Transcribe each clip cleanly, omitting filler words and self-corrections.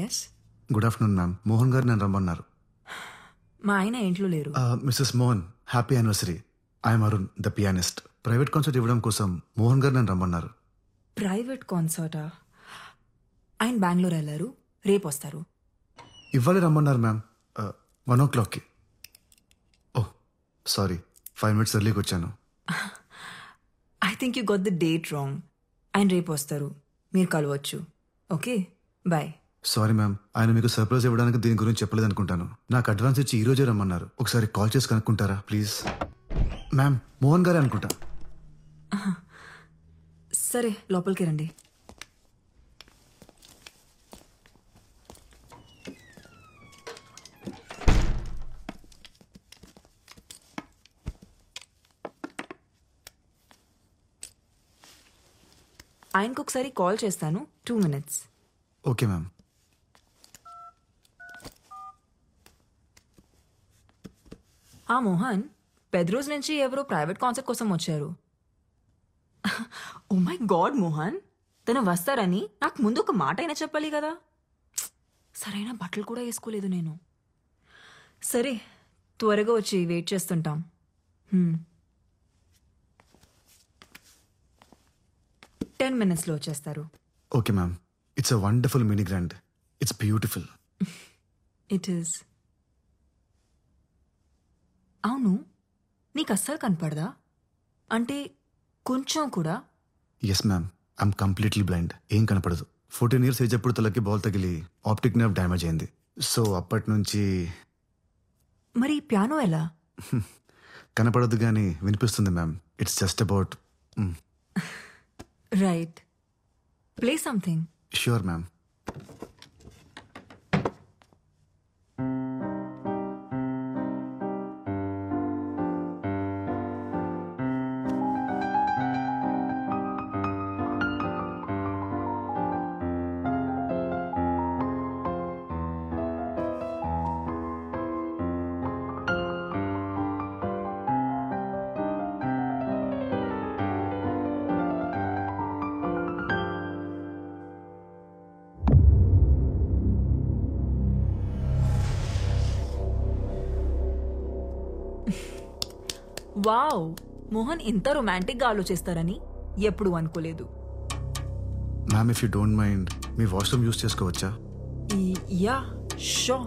Yes. Good afternoon ma'am. Mohan గారు నన్ను రమ్మన్నారు. మా ఆయన ఇంట్లో లేరు. Mrs Mohan, happy anniversary. I'm Arun, the pianist. Private concert ఇవ్వడం కోసం మోహన్ గారు నన్ను రమ్మన్నారు. ప్రైవేట్ కాన్సర్టా? ఆయన బెంగళూరు వెళ్ళారు, రేపు వస్తారు. ఇవ్వాలి రమ్మన్నారు మ్యామ్. 1 o'clockకి. ఓహ్ సారీ, 5 minutes ఎర్లీకి వచ్చాను. I think you got the date wrong. ఆయన రేపు వస్తారు, మీరు కలవచ్చు. Okay, bye. సారీ మ్యామ్, ఆయన మీకు సర్ప్రైజ్ ఇవ్వడానికి దీని గురించి చెప్పలేదు అనుకుంటాను. నాకు అడ్వాన్స్ ఇచ్చి ఈ రోజే రమ్మన్నారు. ఒకసారి కాల్ చేసి కనుక్కుంటారా ప్లీజ్? మ్యామ్, మోహన్ గారే అనుకుంటా. సరే, లోపలికి రండి. ఆయనకు ఒకసారి కాల్ చేస్తాను. 2 minutes. Okay ma'am. మోహన్, పెద్ద రోజు నుంచి ఎవరో ప్రైవేట్ కాన్సర్ట్ కోసం వచ్చారు. ఓ మై గాడ్ మోహన్, తను వస్తారని నాకు ముందు ఒక మాట అయినా చెప్పాలి కదా. సరైన బట్టలు కూడా వేసుకోలేదు నేను. సరే, త్వరగా వచ్చి వెయిట్ చేస్తుంటాం. 10 minutesలో వచ్చేస్తారు. Okay ma'am. It's a wonderful mini grand. It's beautiful. It is. అవును, నీకు అస్సలు కనపడదా? అంటే కొంచెం కూడా? Yes ma'am, I'm completely blind. ఏం కనపడదు. 14 years ఏజ్ అప్పుడు తలకి బాల్ తగిలి ఆప్టిక్ నర్వ్ డ్యామేజ్ అయింది. సో అప్పటి నుంచి మరి పియానో ఎలా? కనపడదు కానీ వినిపిస్తుంది ma'am. It's just about. Right, play something. Sure ma'am. Wow, Mohan ఇంత రొమాంటిక్గా ఆలోచిస్తారని ఎప్పుడు అనుకోలేదు. Ma'am, if you don't mind me washroom use చేసుకోవచ్చా? Yeah, sure.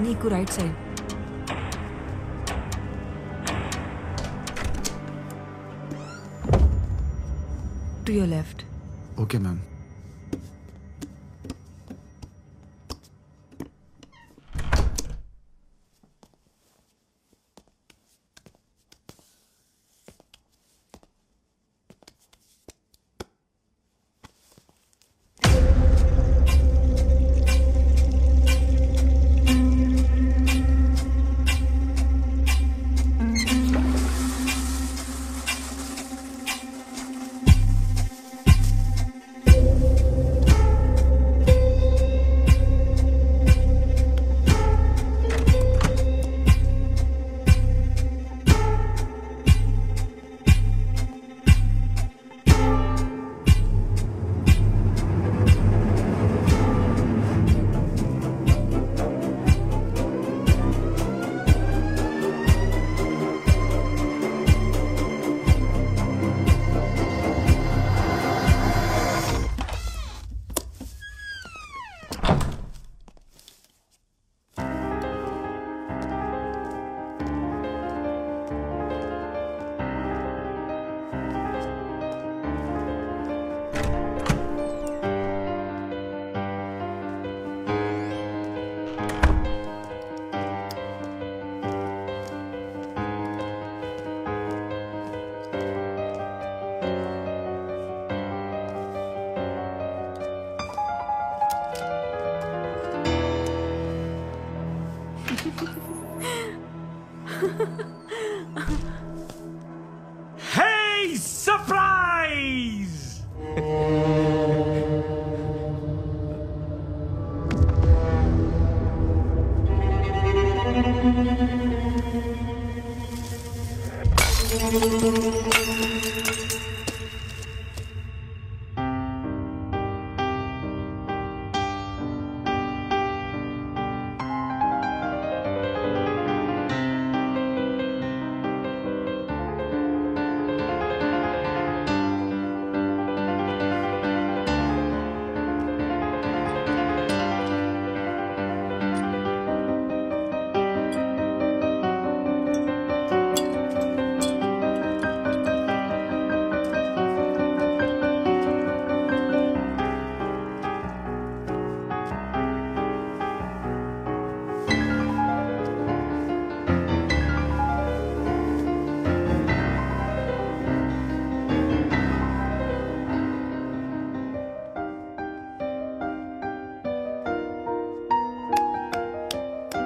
నీకు right side. To your left. Okay ma'am.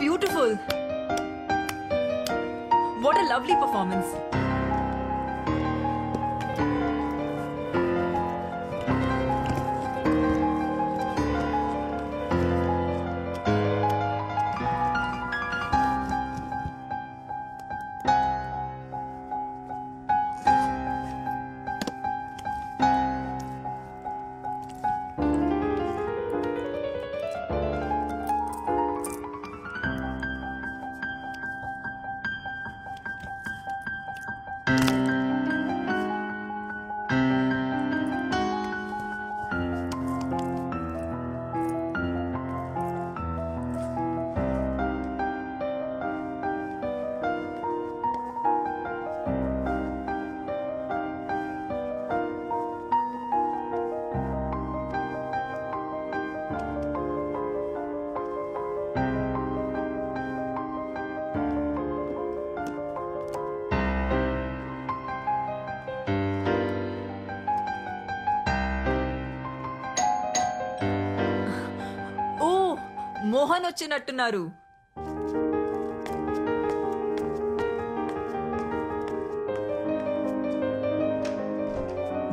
Beautiful. What a lovely performance. Mohan వచ్చినట్టున్నారు.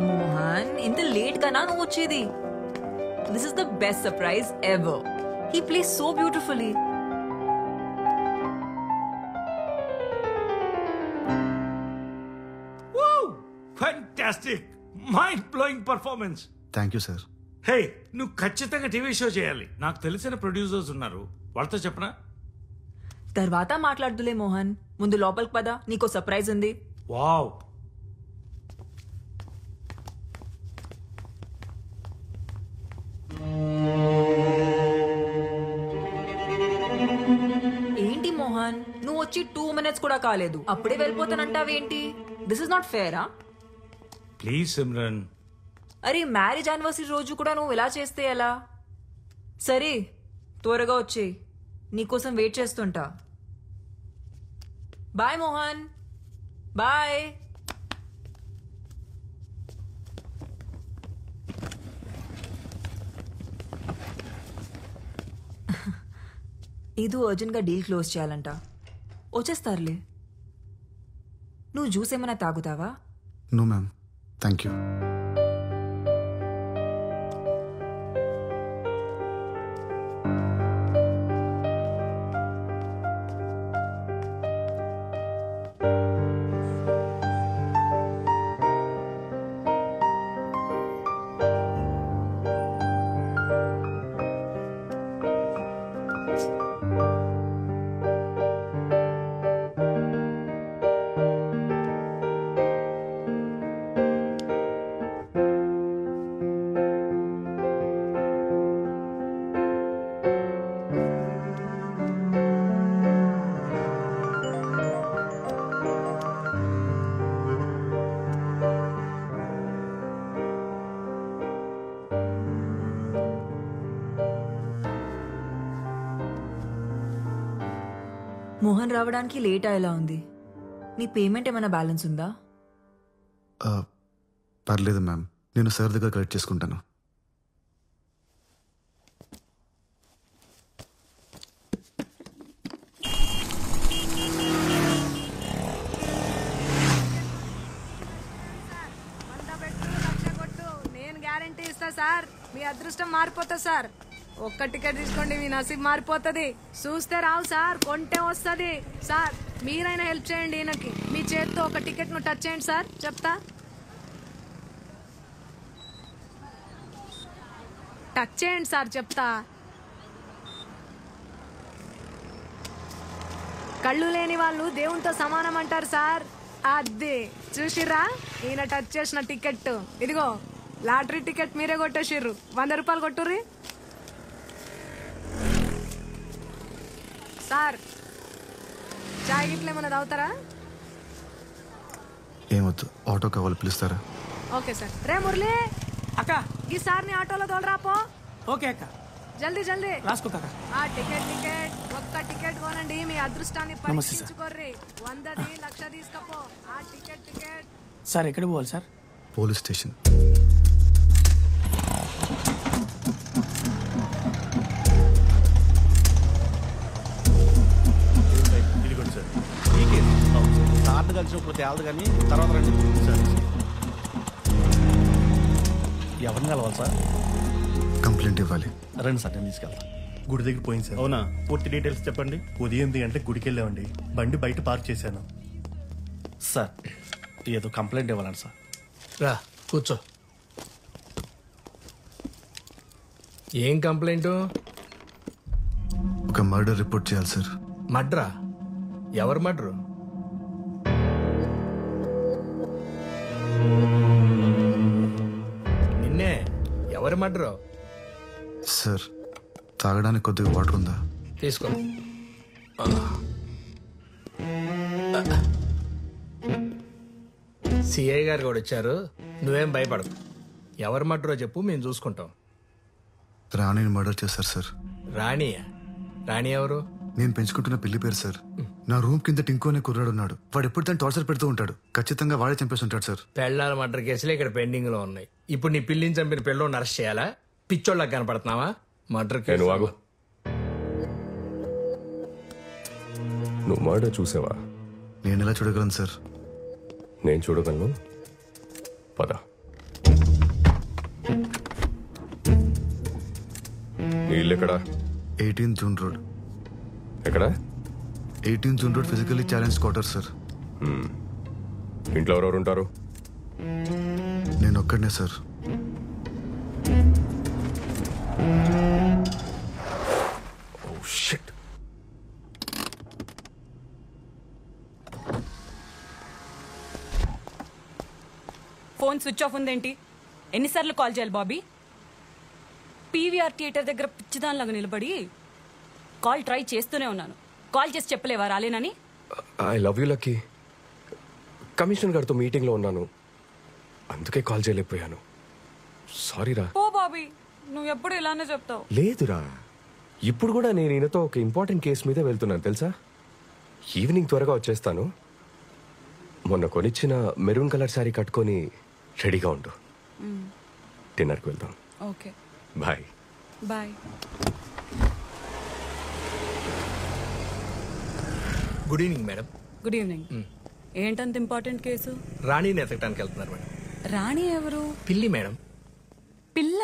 మోహన్ ఇంత late గానా నువ్వు వచ్చేది? This is the best surprise ever. He plays so beautifully. Fantastic, mind blowing performance. Thank you sir. Hey, నువ్వు ఖచ్చితంగా TV show చేయాలి. నాకు తెలిసిన ప్రొడ్యూసర్స్ ఉన్నారు, వాళ్ళతో చెప్పనా? తర్వాత మాట్లాడుదులే మోహన్, ముందు లోపలికి పద, నీకో సర్ప్రైజ్ ఉంది. వావ్. ఏంటి మోహన్, నువ్వు వచ్చి 2 minutes కూడా కాలేదు, అప్పుడే వెళ్ళిపోతానంటావేంటి? దిస్ ఇస్ నాట్ ఫేరా? ప్లీజ్ సిమ్రన్. అరే, మ్యారేజ్ యానివర్సరీ రోజు కూడా నువ్వు ఇలా చేస్తే ఎలా? సరే, త్వరగా వచ్చేయ్, నీకోసం వెయిట్ చేస్తుంటా. Bye Mohan, bye. ఏదో అర్జెంట్గా డీల్ క్లోజ్ చేయాలంట, వచ్చేస్తారులే. నువ్వు జ్యూస్ ఏమైనా తాగుతావా? No ma'am, thank you. Mohan రావడానికి లేట్ అయ్యేలా ఉంది. నీ పేమెంట్ ఏమైనా బ్యాలెన్స్ ఉందా? పర్లేదు మ్యామ్, నేను సార్ దగ్గర కలెక్ట్ చేసుకుంటాను. నేను గ్యారంటీ ఇస్తా సార్, మీ అదృష్టం మారిపోతా సార్. ఒక్క టికెట్ తీసుకోండి, మీ నసీబ్ మారిపోతుంది. చూస్తే రావు సార్, కొంటే వస్తుంది సార్. మీరైనా హెల్ప్ చేయండి ఈయనకి. మీ చేత్తో ఒక టికెట్ ను టచ్ చేయండి సార్. చెప్తా. టచ్ చేయండి సార్. చెప్తా. కళ్ళు లేని వాళ్ళు దేవునితో సమానం అంటారు సార్. అది చూసిర్రా, ఈయన టచ్ చేసిన టికెట్. ఇదిగో లాటరీ టికెట్ మీరే కొట్టేసిర్రు. 100 రూపాయలు కొట్టుర్రి సార్. చాయ్ గిట్ల ఏమన్నా తాగుతారా? ఏమొద్దు, ఆటో కావాలి, పిలుస్తారా? Okay sir. రే మురళి, అక్క ఈ సార్ని ఆటోలో తోలరాపో. ఓకే అక్క జల్దీ జల్దీ. రాసుకో కాక. ఆ టికెట్ ఒక్క టికెట్ కొనండి. మీ అదృష్టాన్ని నమస్తే సార్. పరీక్షించుకోర్రి. 100ది 1,00,000 తీసుకపో. ఆ టికెట్ సార్ ఎక్కడికి పోవాలి సార్? Police station. ఇదిగోండి సార్. సార్లు కలిసినప్పుడు తేలదు కానీ తర్వాత రండి సార్. ఎవరిని కలవాలి సార్? కంప్లైంట్ ఇవ్వాలి. రండి సార్, నేను తీసుకెళ్తాను. గుడి దగ్గర పోయింది సార్. అవునా? పూర్తి డీటెయిల్స్ చెప్పండి. ఉదయం 8 గంటలకు గుడికి వెళ్ళామండి. బండి బయట పార్క్ చేశాను. సార్ ఏదో కంప్లైంట్ ఇవ్వాలండి సార్. రా కూర్చో. ఏం కంప్లైంట్? ఒక మర్డర్ రిపోర్ట్ చేయాలి సార్. మడ్రా? ఎవరు మడ్రు? నిన్నే. ఎవరు మడ్రు? సార్, తాగడానికి కొద్దిగా వాటర్ ఉందా? తీసుకో. సిఐ గారు కూడా వచ్చారు. నువ్వేం భయపడకు. ఎవరు మడ్రో చెప్పు, మేము చూసుకుంటాం. రాణిని మర్డర్ చేశారు సార్. రాణియా? రాణి ఎవరు? నేను పెంచుకుంటున్న పిల్లి పేరు సార్. నా రూమ్ కింద టింకో అనే కుర్రాడు ఉన్నాడు. వాడు ఎప్పుడు తను టార్చర్ పెడుతూ ఉంటాడు. ఖచ్చితంగా వాడే చంపేసి ఉంటాడు సార్. పెళ్ళాల మర్డర్ కేసులు ఇక్కడ పెండింగ్ లో ఉన్నాయి. ఇప్పుడు నీ పిల్లిని చంపిన పిల్లోని అరెస్ట్ చేయాలా? పిచ్చోళ్ళకి కనపడుతున్నావా? Murder case. నువ్వు మర్డర్ చూసావా? నేను ఎలా చూడగలను సార్? నేను చూడగలను. పద. నీ ఇల్లు ఎక్కడా? 18 జూన్ రోడ్. ఎక్కడా? 18 June road physically challenge quarter sir. ఇంట్లో ఎవరెవరు ఉంటారు? నేను ఒక్కడనే సార్. Oh shit. Phone switch off ఉందేంటి? ఎన్నిసార్లు కాల్ చేయాలి బాబీ? పీవీఆర్ థియేటర్ దగ్గర పిచ్చిదానిలాగా నిలబడి కాల్ ట్రై చేస్తూనే ఉన్నాను. కాల్ చేసి చెప్పలేవా రాలేనని? I love you Lucky. Commissioner గారితో మీటింగ్లో ఉన్నాను, అందుకే కాల్ చేయలేకపోయాను. సారీరా. ఓ బాబీ, నువ్వు ఎప్పుడు ఇలానే చెప్తావు. లేదురా, ఇప్పుడు కూడా నేను ఈయనతో ఒక ఇంపార్టెంట్ కేసు మీద వెళ్తున్నాను తెలుసా. ఈవినింగ్ త్వరగా వచ్చేస్తాను. మొన్న కొనిచ్చిన మెరూన్ కలర్ శారీ కట్టుకొని రెడీగా ఉండు. డిన్నర్కి వెళ్దాం. Okay bye. Bye. Good evening madam. Good evening. ఏంటంత ఇంపార్టెంట్ కేసు? రాణిని ఎతకడానికి వెళ్తున్నారు మేడం. రాణి ఎవరు? పిల్లి మేడం. పిల్ల?